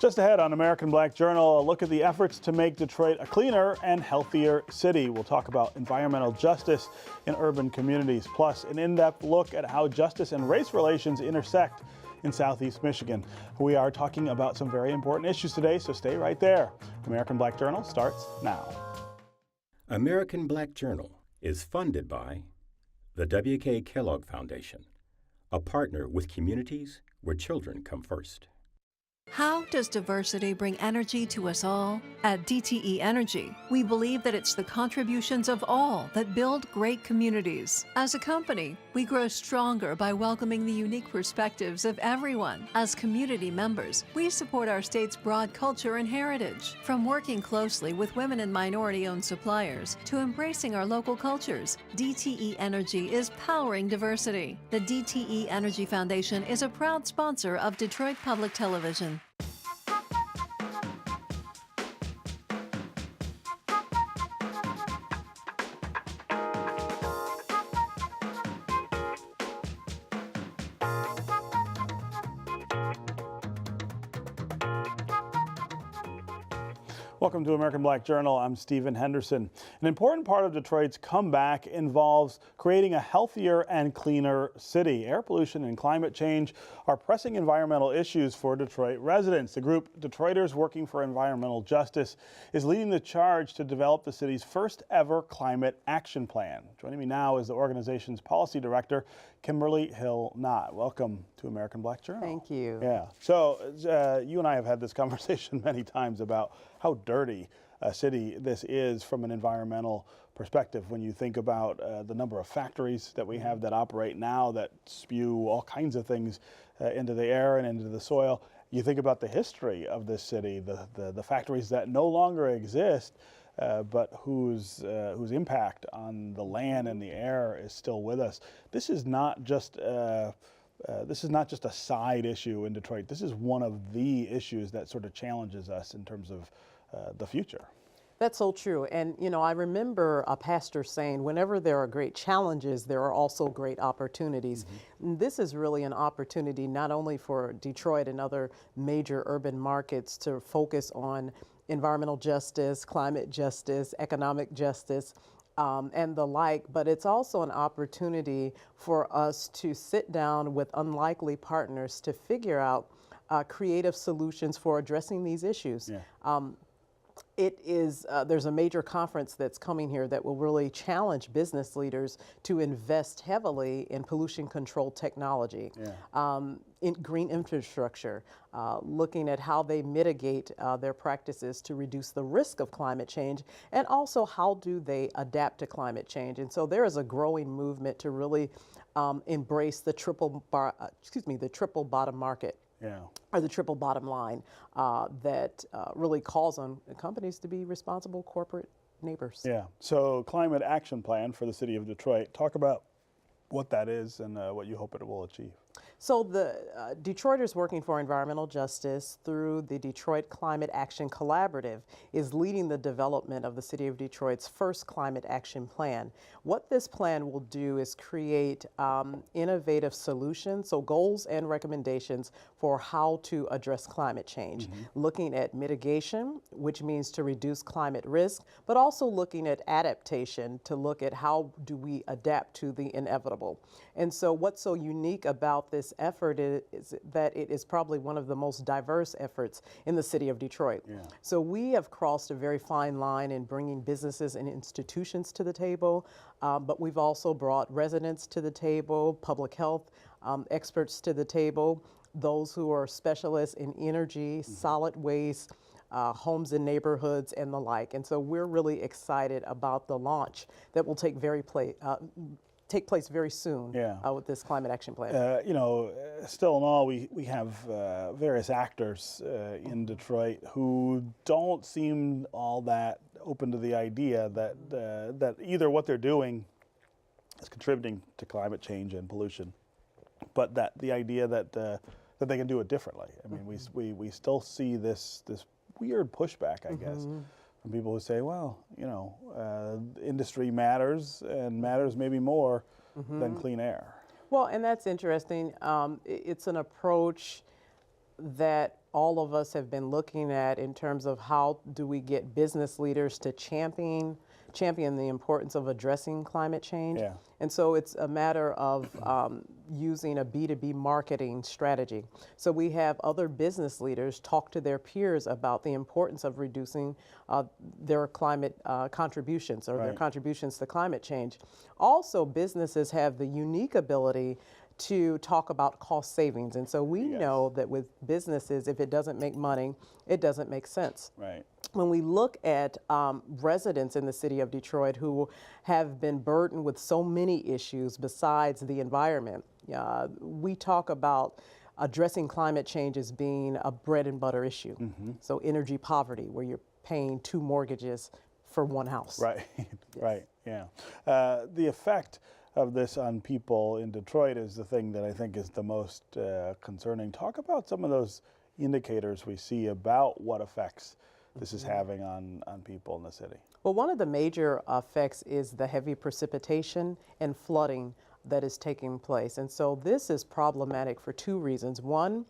Just ahead on American Black Journal, a look at the efforts to make Detroit a cleaner and healthier city. We'll talk about environmental justice in urban communities, plus an in-depth look at how justice and race relations intersect in Southeast Michigan. We are talking about some very important issues today, so stay right there. American Black Journal starts now. American Black Journal is funded by the W.K. Kellogg Foundation, a partner with communities where children come first. How does diversity bring energy to us all? At DTE Energy, we believe that it's the contributions of all that build great communities. As a company, we grow stronger by welcoming the unique perspectives of everyone. As community members, we support our state's broad culture and heritage. From working closely with women and minority-owned suppliers to embracing our local cultures, DTE Energy is powering diversity. The DTE Energy Foundation is a proud sponsor of Detroit Public Television. Welcome to American Black Journal. I'm Stephen Henderson. An important part of Detroit's comeback involves creating a healthier and cleaner city. Air pollution and climate change are pressing environmental issues for Detroit residents. The group Detroiters Working for Environmental Justice is leading the charge to develop the city's first ever climate action plan. Joining me now is the organization's policy director, Kimberly Hill. Welcome to American Black Journal. Thank you. Yeah. So you and I have had this conversation many times about how dirty a city this is from an environmental perspective. When you think about the number of factories that we have that operate now that spew all kinds of things into the air and into the soil, you think about the history of this city, the factories that no longer exist, but whose impact on the land and the air is still with us. This is not just a side issue in Detroit. This is one of the issues that sort of challenges us in terms of the future. That's so true. And, you know, I remember a pastor saying, whenever there are great challenges, there are also great opportunities. Mm-hmm. This is really an opportunity not only for Detroit and other major urban markets to focus on environmental justice, climate justice, economic justice, and the like, but it's also an opportunity for us to sit down with unlikely partners to figure out creative solutions for addressing these issues. Yeah. There's a major conference that's coming here that will really challenge business leaders to invest heavily in pollution control technology, yeah. In green infrastructure, looking at how they mitigate their practices to reduce the risk of climate change, and also how do they adapt to climate change. And so there is a growing movement to really embrace the triple bottom market. Yeah. Or the triple bottom line that really calls on companies to be responsible corporate neighbors. Yeah. So climate action plan for the city of Detroit. Talk about what that is and what you hope it will achieve. So the Detroiters Working for Environmental Justice through the Detroit Climate Action Collaborative is leading the development of the City of Detroit's first climate action plan. What this plan will do is create innovative solutions, so goals and recommendations for how to address climate change. Mm-hmm. Looking at mitigation, which means to reduce climate risk, but also looking at adaptation to look at how do we adapt to the inevitable. And so what's so unique about this effort is that it is probably one of the most diverse efforts in the city of Detroit. Yeah. So we have crossed a very fine line in bringing businesses and institutions to the table, but we've also brought residents to the table, public health experts to the table, those who are specialists in energy, mm-hmm. solid waste, homes and neighborhoods and the like. And so we're really excited about the launch that will take place very soon. Yeah. With this climate action plan. You know, still in all, we have various actors in Detroit who don't seem all that open to the idea that either what they're doing is contributing to climate change and pollution, but that the idea that they can do it differently. I mean, mm-hmm. we still see this weird pushback, I guess. Mm-hmm. From people who say, well, you know, industry matters and matters maybe more mm-hmm. than clean air. Well, and that's interesting. It's an approach that all of us have been looking at in terms of how do we get business leaders to champion the importance of addressing climate change. Yeah. And so it's a matter of using a B2B marketing strategy. So we have other business leaders talk to their peers about the importance of reducing their climate contributions or their Right. contributions to climate change. Also, businesses have the unique ability to talk about cost savings. And so we Yes. know that with businesses, if it doesn't make money, it doesn't make sense. Right. When we look at residents in the city of Detroit who have been burdened with so many issues besides the environment, we talk about addressing climate change as being a bread and butter issue. So energy poverty, where you're paying 2 mortgages for 1 house. Right. Right. Yeah. The effect of this on people in Detroit is the thing that I think is the most concerning. Talk about some of those indicators we see about what effects this is having on people in the city. Well, one of the major effects is the heavy precipitation and flooding that is taking place. And so this is problematic for 2 reasons. One,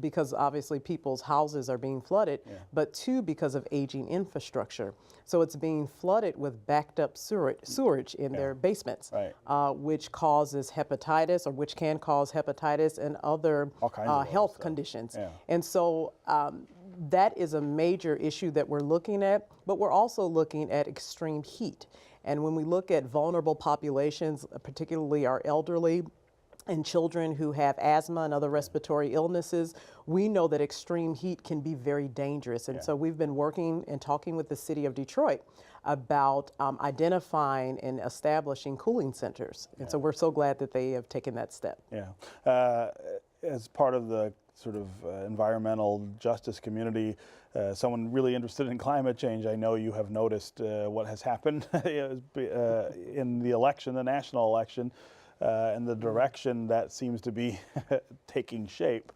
because obviously people's houses are being flooded, but 2, because of aging infrastructure. So it's being flooded with backed up sewerage in their basements, Right. which causes hepatitis, or which can cause hepatitis and other All kinds of health those, conditions. Yeah. And so that is a major issue that we're looking at, but we're also looking at extreme heat. And when we look at vulnerable populations, particularly our elderly and children who have asthma and other respiratory illnesses, we know that extreme heat can be very dangerous. And so we've been working and talking with the city of Detroit about identifying and establishing cooling centers. And so we're so glad that they have taken that step. Yeah. As part of the sort of environmental justice community, someone really interested in climate change, I know you have noticed what has happened in the election, the national election, and the direction that seems to be taking shape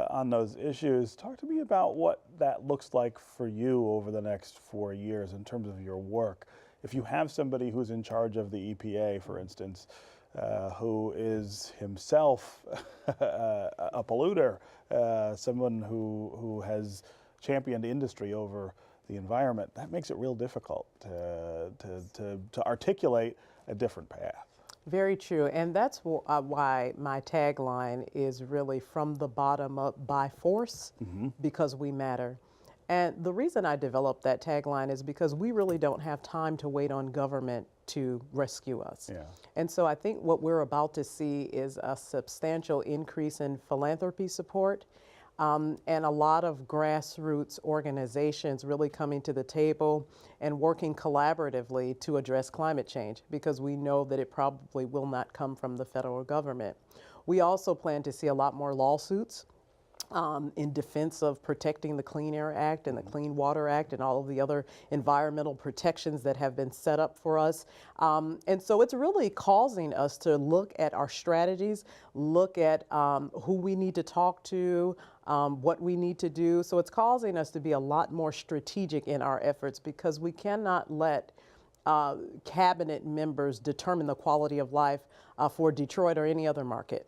on those issues. Talk to me about what that looks like for you over the next 4 years in terms of your work. If you have somebody who's in charge of the EPA, for instance, who is himself a polluter, someone who has championed industry over the environment, that makes it real difficult to articulate a different path. Very true, and that's why my tagline is really from the bottom up by force, because we matter. And the reason I developed that tagline is because we really don't have time to wait on government to rescue us. Yeah. And so I think what we're about to see is a substantial increase in philanthropy support, and a lot of grassroots organizations really coming to the table and working collaboratively to address climate change, because we know that it probably will not come from the federal government. We also plan to see a lot more lawsuits in defense of protecting the Clean Air Act and the Clean Water Act and all of the other environmental protections that have been set up for us. And so it's really causing us to look at our strategies, look at who we need to talk to, what we need to do. So it's causing us to be a lot more strategic in our efforts, because we cannot let cabinet members determine the quality of life for Detroit or any other market,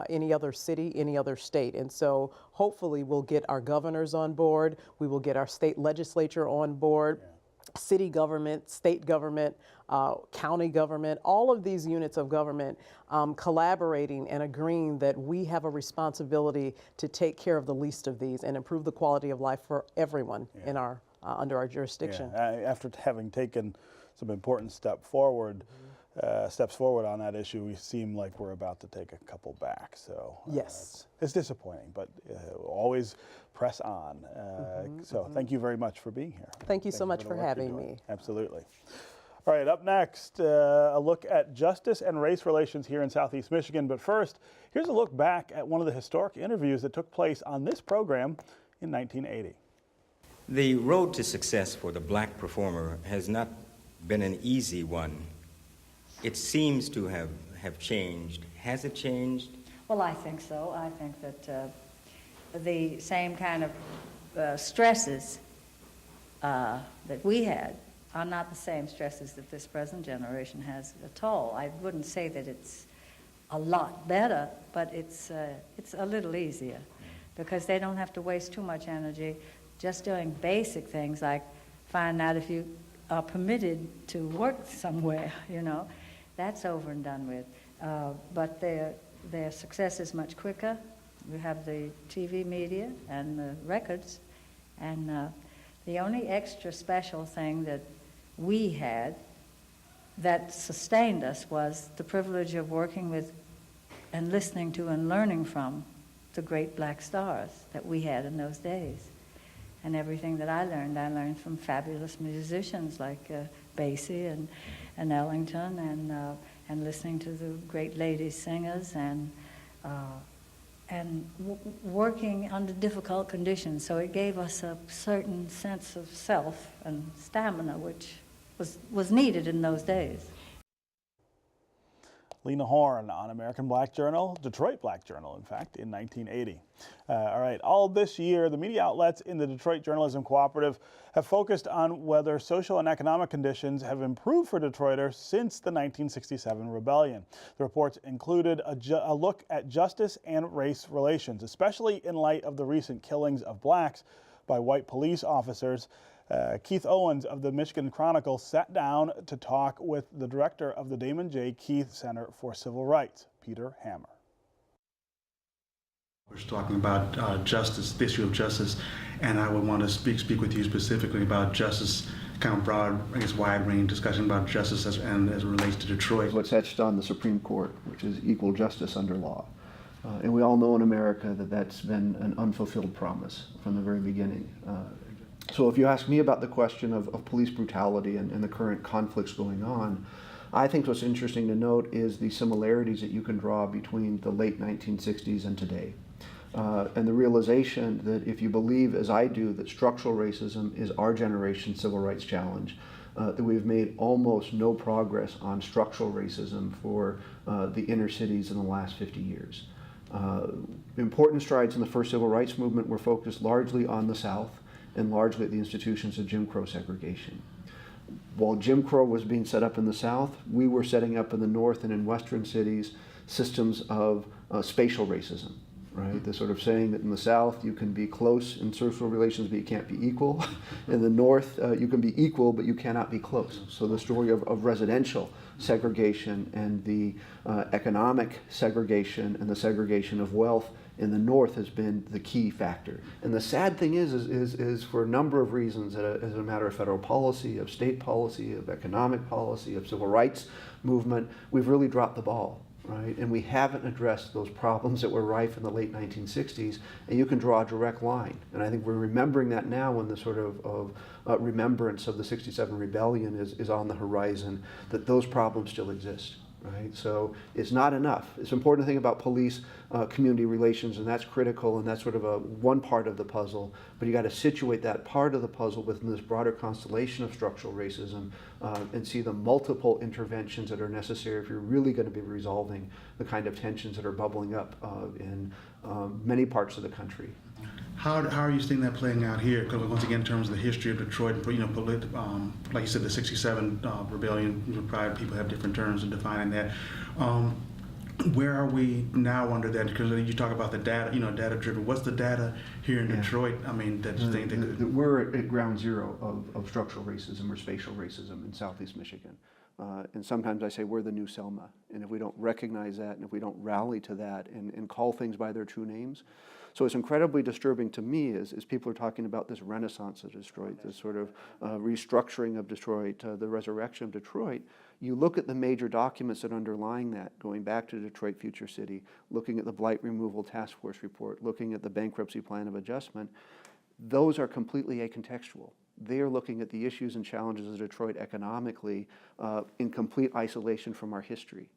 any other city, any other state. And so hopefully we'll get our governors on board, we will get our state legislature on board, city government, state government, county government, all of these units of government collaborating and agreeing that we have a responsibility to take care of the least of these and improve the quality of life for everyone in our under our jurisdiction. After having taken some important steps forward on that issue, we seem like we're about to take a couple back. So it's disappointing, but always press on. So thank you very much for being here. Thank you so much for having me. Absolutely. All right, up next, a look at justice and race relations here in Southeast Michigan. But first, here's a look back at one of the historic interviews that took place on this program in 1980. The road to success for the black performer has not been an easy one. It seems to have changed. Has it changed? Well, I think so. I think that the same kind of stresses that we had are not the same stresses that this present generation has at all. I wouldn't say that it's a lot better, but it's a little easier. because they don't have to waste too much energy just doing basic things like find out if you are permitted to work somewhere, you know. That's over and done with. But their success is much quicker. We have the TV media and the records, and the only extra special thing that we had that sustained us was the privilege of working with and listening to and learning from the great black stars that we had in those days. And everything that I learned from fabulous musicians like Basie and Ellington, and listening to the great lady singers, and working under difficult conditions. So it gave us a certain sense of self and stamina, which was needed in those days. Lena Horne on American Black Journal, Detroit Black Journal, in fact, in 1980. All right, all this year, the media outlets in the Detroit Journalism Cooperative have focused on whether social and economic conditions have improved for Detroiters since the 1967 rebellion. The reports included a look at justice and race relations, especially in light of the recent killings of blacks by white police officers. Keith Owens of the Michigan Chronicle sat down to talk with the director of the Damon J. Keith Center for Civil Rights, Peter Hammer. We're talking about justice, the issue of justice, and I would want to speak with you specifically about justice, kind of broad, I guess, wide-range discussion about justice as it relates to Detroit. What's etched on the Supreme Court, which is equal justice under law. And we all know in America that that's been an unfulfilled promise from the very beginning. So if you ask me about the question of police brutality and the current conflicts going on, I think what's interesting to note is the similarities that you can draw between the late 1960s and today. And the realization that if you believe, as I do, that structural racism is our generation's civil rights challenge, that we've made almost no progress on structural racism for the inner cities in the last 50 years. Important strides in the first civil rights movement were focused largely on the South and largely at the institutions of Jim Crow segregation. While Jim Crow was being set up in the South, we were setting up in the North and in Western cities systems of spatial racism, right? The sort of saying that in the South you can be close in social relations but you can't be equal. In the North you can be equal but you cannot be close. So the story of residential segregation and the economic segregation and the segregation of wealth in the North has been the key factor. And the sad thing is for a number of reasons, as a matter of federal policy, of state policy, of economic policy, of civil rights movement, we've really dropped the ball, right? And we haven't addressed those problems that were rife in the late 1960s, and you can draw a direct line. And I think we're remembering that now when the sort of remembrance of the 67 rebellion is on the horizon, that those problems still exist. Right? So it's not enough. It's important to think about police community relations, and that's critical, and that's sort of one part of the puzzle, but you got to situate that part of the puzzle within this broader constellation of structural racism and see the multiple interventions that are necessary if you're really going to be resolving the kind of tensions that are bubbling up in many parts of the country. How are you seeing that playing out here? Because once again, in terms of the history of Detroit, you know, like you said, the '67 rebellion, probably people have different terms in defining that. Where are we now under that? Because you talk about the data, you know, data-driven. What's the data here in Detroit? I mean, that's the thing that we're at ground zero of structural racism or spatial racism in Southeast Michigan. And sometimes I say we're the new Selma. And if we don't recognize that, and if we don't rally to that and call things by their true names. So it's incredibly disturbing to me as people are talking about this renaissance of Detroit, this sort of restructuring of Detroit, the resurrection of Detroit. You look at the major documents that underlying that, going back to Detroit Future City, looking at the Blight Removal Task Force report, looking at the Bankruptcy Plan of Adjustment, those are completely acontextual. They are looking at the issues and challenges of Detroit economically in complete isolation from our history.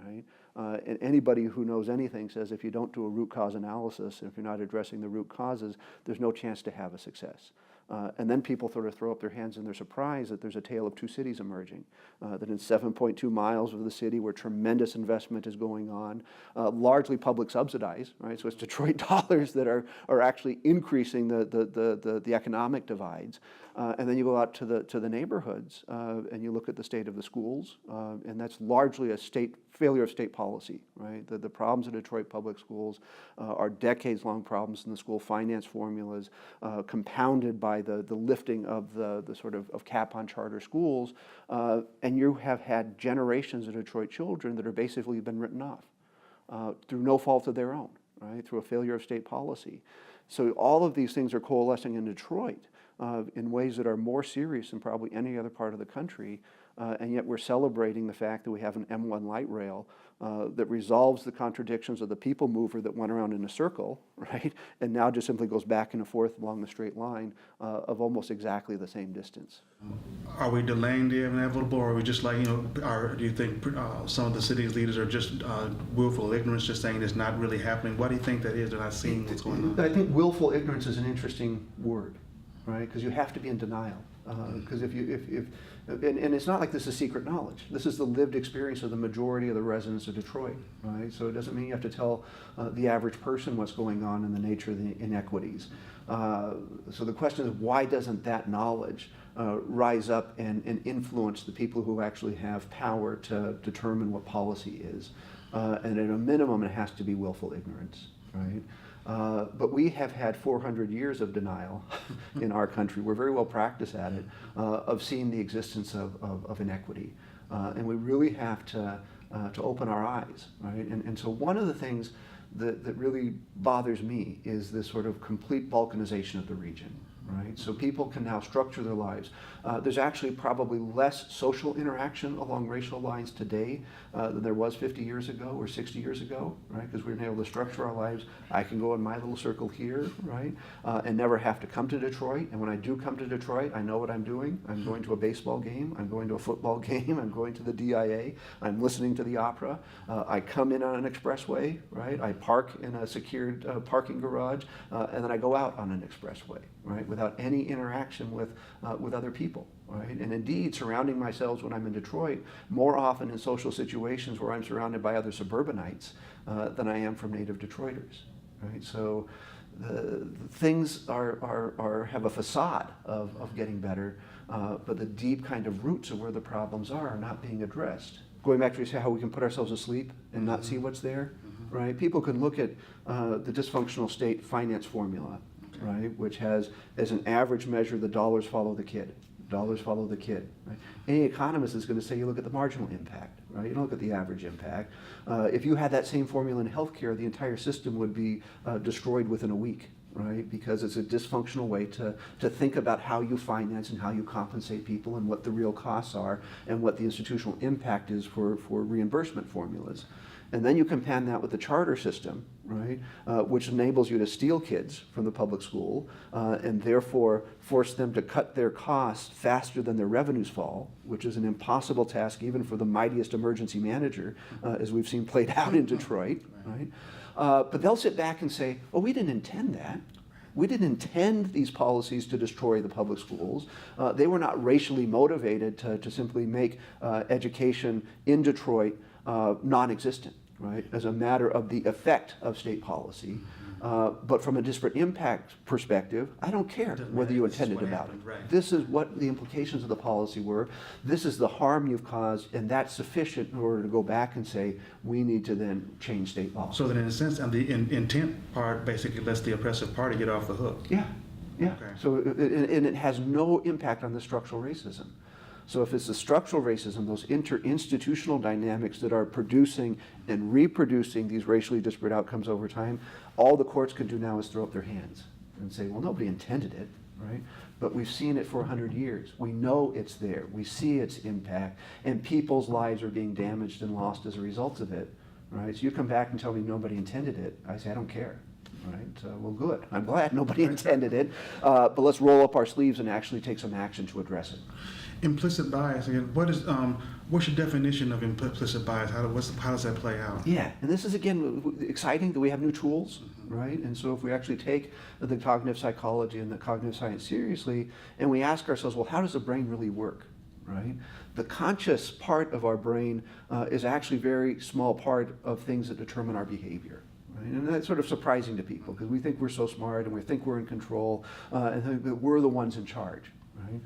Right? And anybody who knows anything says if you don't do a root cause analysis, if you're not addressing the root causes, there's no chance to have a success. And then people sort of throw up their hands in their surprise that there's a tale of two cities emerging, that in 7.2 miles of the city where tremendous investment is going on, largely public subsidized, right? So it's Detroit dollars that are actually increasing the economic divides. And then you go out to the neighborhoods and you look at the state of the schools, and that's largely a failure of state policy, right? The problems in Detroit public schools are decades-long problems in the school finance formulas, compounded by the lifting of the sort of cap on charter schools, and you have had generations of Detroit children that are basically been written off through no fault of their own, right? Through a failure of state policy. So all of these things are coalescing in Detroit in ways that are more serious than probably any other part of the country, and yet we're celebrating the fact that we have an M1 light rail that resolves the contradictions of the people mover that went around in a circle, right, and now just simply goes back and forth along the straight line of almost exactly the same distance. Are we delaying the inevitable, or are we just like, do you think some of the city's leaders are just willful ignorance, just saying it's not really happening? What do you think that is? They're not seeing what's going on? I think willful ignorance is an interesting word, right, because you have to be in denial. Because and it's not like this is secret knowledge. This is the lived experience of the majority of the residents of Detroit, right? So it doesn't mean you have to tell the average person what's going on in the nature of the inequities. So the question is, why doesn't that knowledge rise up and influence the people who actually have power to determine what policy is? And at a minimum, it has to be willful ignorance, right? But we have had 400 years of denial in our country. We're very well practiced at it, of seeing the existence of inequity. And we really have to open our eyes, right? And so one of the things that really bothers me is this sort of complete balkanization of the region, right? So people can now structure their lives. There's actually probably less social interaction along racial lines today than there was 50 years ago or 60 years ago, right? Because we've been able to structure our lives. I can go in my little circle here, right? And never have to come to Detroit. And when I do come to Detroit, I know what I'm doing. I'm going to a baseball game. I'm going to a football game. I'm going to the DIA. I'm listening to the opera. I come in on an expressway, right? I park in a secured parking garage, and then I go out on an expressway, right? Without any interaction with other people, right? And indeed, surrounding myself when I'm in Detroit more often in social situations where I'm surrounded by other suburbanites than I am from native Detroiters, right? So the things have a facade of getting better, but the deep kind of roots of where the problems are not being addressed. Going back to how we can put ourselves asleep and not see what's there, right? People can look at the dysfunctional state finance formula, right, which has as an average measure the dollars follow the kid. Dollars follow the kid. Right? Any economist is going to say you look at the marginal impact, right? You don't look at the average impact. If you had that same formula in healthcare, the entire system would be destroyed within a week, right? Because it's a dysfunctional way to think about how you finance and how you compensate people and what the real costs are and what the institutional impact is for reimbursement formulas. And then you compound that with the charter system, right, which enables you to steal kids from the public school and therefore force them to cut their costs faster than their revenues fall, which is an impossible task even for the mightiest emergency manager, as we've seen played out in Detroit, right? But they'll sit back and say, oh, we didn't intend that. We didn't intend these policies to destroy the public schools. They were not racially motivated to simply make education in Detroit non-existent, right, as a matter of the effect of state policy. But from a disparate impact perspective, I don't care whether you intended about it. Right. This is what the implications of the policy were. This is the harm you've caused, and that's sufficient in order to go back and say, we need to then change state law. So that in a sense, the intent part basically lets the oppressive party get off the hook. Yeah, yeah. Okay. So, and it has no impact on the structural racism. So if it's the structural racism, those interinstitutional dynamics that are producing and reproducing these racially disparate outcomes over time, all the courts can do now is throw up their hands and say, well, nobody intended it, right? But we've seen it for 100 years. We know it's there. We see its impact, and people's lives are being damaged and lost as a result of it, right? So you come back and tell me nobody intended it. I say, I don't care. Right? Well, good. I'm glad nobody intended it. But let's roll up our sleeves and actually take some action to address it. Implicit bias, again, what's your definition of implicit bias? How does that play out? Yeah, and this is, again, exciting that we have new tools, right? And so if we actually take the cognitive psychology and the cognitive science seriously, and we ask ourselves, well, how does the brain really work, right? The conscious part of our brain is actually a very small part of things that determine our behavior. Right? And that's sort of surprising to people because we think we're so smart and we think we're in control and think that we're the ones in charge. Right?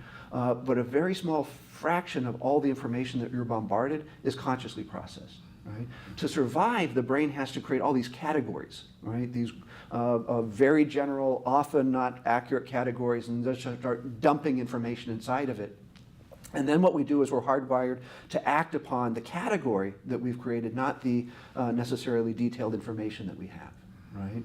But a very small fraction of all the information that you're bombarded is consciously processed. Right? To survive, the brain has to create all these categories, right? These very general, often not accurate categories, and just start dumping information inside of it. And then what we do is we're hardwired to act upon the category that we've created, not the necessarily detailed information that we have, right?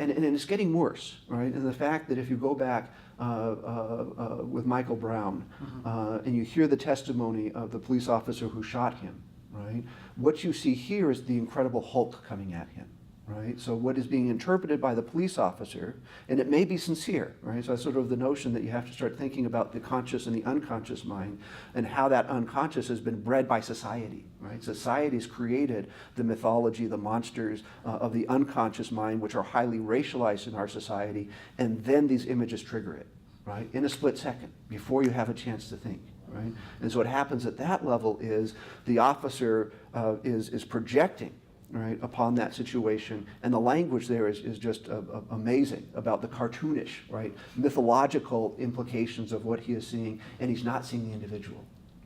And it's getting worse, right? And the fact that if you go back with Michael Brown and you hear the testimony of the police officer who shot him, right? What you see here is the Incredible Hulk coming at him. Right? So what is being interpreted by the police officer, and it may be sincere, right? So that's sort of the notion that you have to start thinking about the conscious and the unconscious mind and how that unconscious has been bred by society, right? Society's created the mythology, the monsters of the unconscious mind, which are highly racialized in our society, and then these images trigger it, right? In a split second, before you have a chance to think. Right? And so what happens at that level is the officer is projecting, right, upon that situation, and the language there is just amazing about the cartoonish, right, mythological implications of what he is seeing, and he's not seeing the individual.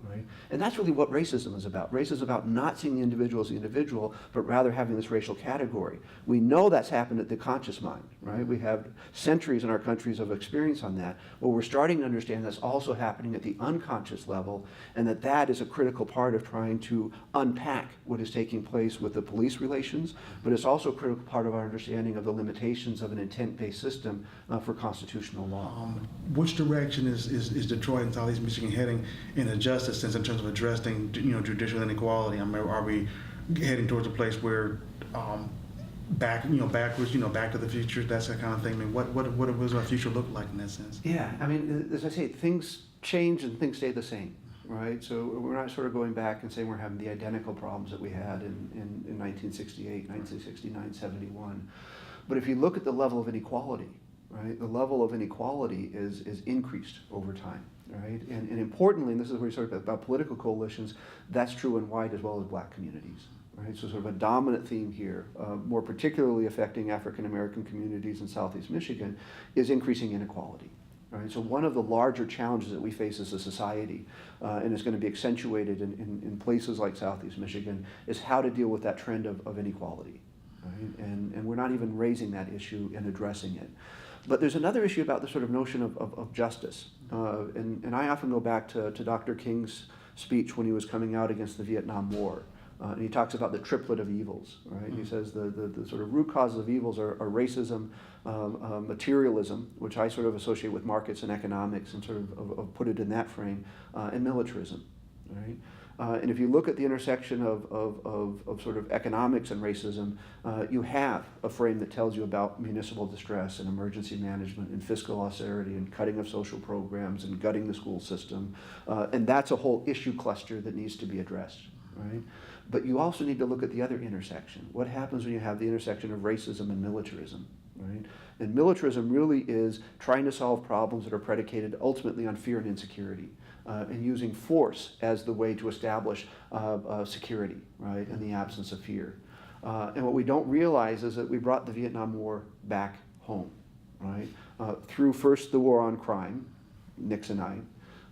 Right? And that's really what racism is about. Racism is about not seeing the individual as the individual, but rather having this racial category. We know that's happened at the conscious mind, right? We have centuries in our countries of experience on that. Well, we're starting to understand that's also happening at the unconscious level, and that is a critical part of trying to unpack what is taking place with the police relations, but it's also a critical part of our understanding of the limitations of an intent-based system for constitutional law. Which direction is Detroit and Southeast Michigan heading in a justice sense in terms of addressing, judicial inequality? I mean, are we heading towards a place where backwards, Back to the Future, that's that kind of thing? I mean, what does our future look like in that sense? Yeah, I mean, as I say, things change and things stay the same, right? So we're not sort of going back and saying we're having the identical problems that we had in 1968, 1969, 71. But if you look at the level of inequality, right, the level of inequality is increased over time. Right? And importantly, and this is where we talk about political coalitions, that's true in white as well as black communities. Right? So sort of a dominant theme here, more particularly affecting African American communities in Southeast Michigan, is increasing inequality. Right? So one of the larger challenges that we face as a society, and is going to be accentuated in places like Southeast Michigan, is how to deal with that trend of inequality. Right? And we're not even raising that issue and addressing it. But there's another issue about the sort of notion of justice. And I often go back to Dr. King's speech when he was coming out against the Vietnam War. And he talks about the triplet of evils, right? He says the sort of root causes of evils are racism, materialism, which I sort of associate with markets and economics and sort of put it in that frame, and militarism, right? And if you look at the intersection of sort of economics and racism, you have a frame that tells you about municipal distress and emergency management and fiscal austerity and cutting of social programs and gutting the school system. And that's a whole issue cluster that needs to be addressed, right? But you also need to look at the other intersection. What happens when you have the intersection of racism and militarism, right? And militarism really is trying to solve problems that are predicated ultimately on fear and insecurity. And using force as the way to establish security, right, in the absence of fear. And what we don't realize is that we brought the Vietnam War back home, right, through first the war on crime, Nixonite,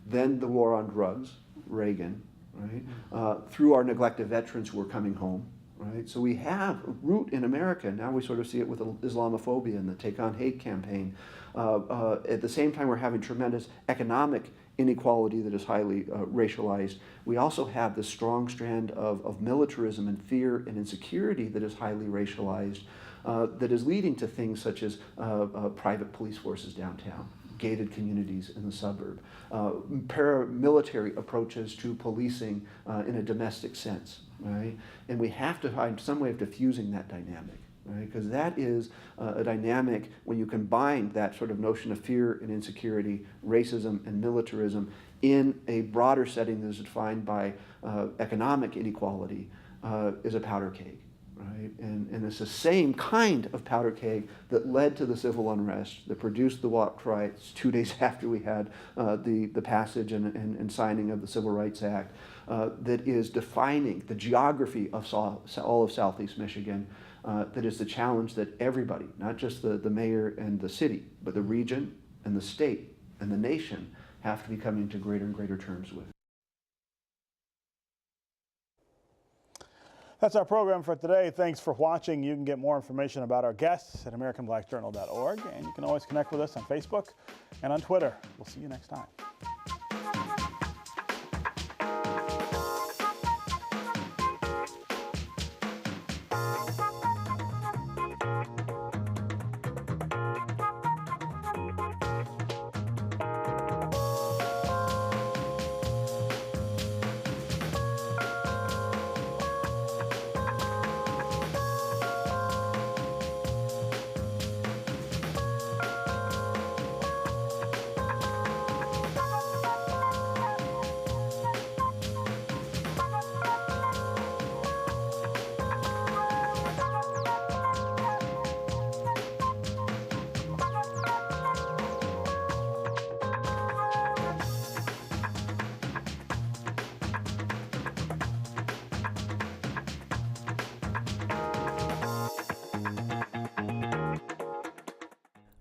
then the war on drugs, Reagan, right, through our neglected veterans who were coming home. Right? So we have a root in America. Now we sort of see it with Islamophobia and the Take on Hate campaign. At the same time, we're having tremendous economic inequality that is highly racialized. We also have this strong strand of militarism and fear and insecurity that is highly racialized, that is leading to things such as private police forces downtown, gated communities in the suburb, paramilitary approaches to policing in a domestic sense, right? And we have to find some way of diffusing that dynamic. right? Because that is a dynamic when you combine that sort of notion of fear and insecurity, racism and militarism in a broader setting that is defined by economic inequality is a powder keg. Right? And it's the same kind of powder keg that led to the civil unrest, that produced the walk riots 2 days after we had the passage and signing of the Civil Rights Act, that is defining the geography of all of Southeast Michigan, that is the challenge that everybody, not just the mayor and the city, but the region and the state and the nation have to be coming to greater and greater terms with. That's our program for today. Thanks for watching. You can get more information about our guests at AmericanBlackJournal.org, and you can always connect with us on Facebook and on Twitter. We'll see you next time.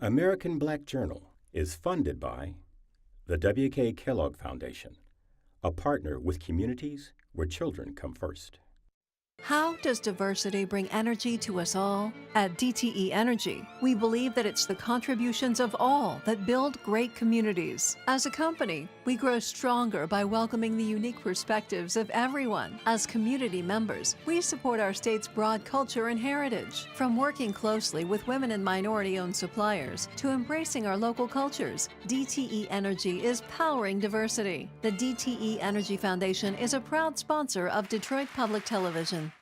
American Black Journal is funded by the W.K. Kellogg Foundation, a partner with communities where children come first. How does diversity bring energy to us all? At DTE Energy, we believe that it's the contributions of all that build great communities. As a company, we grow stronger by welcoming the unique perspectives of everyone. As community members, we support our state's broad culture and heritage. From working closely with women and minority-owned suppliers to embracing our local cultures, DTE Energy is powering diversity. The DTE Energy Foundation is a proud sponsor of Detroit Public Television.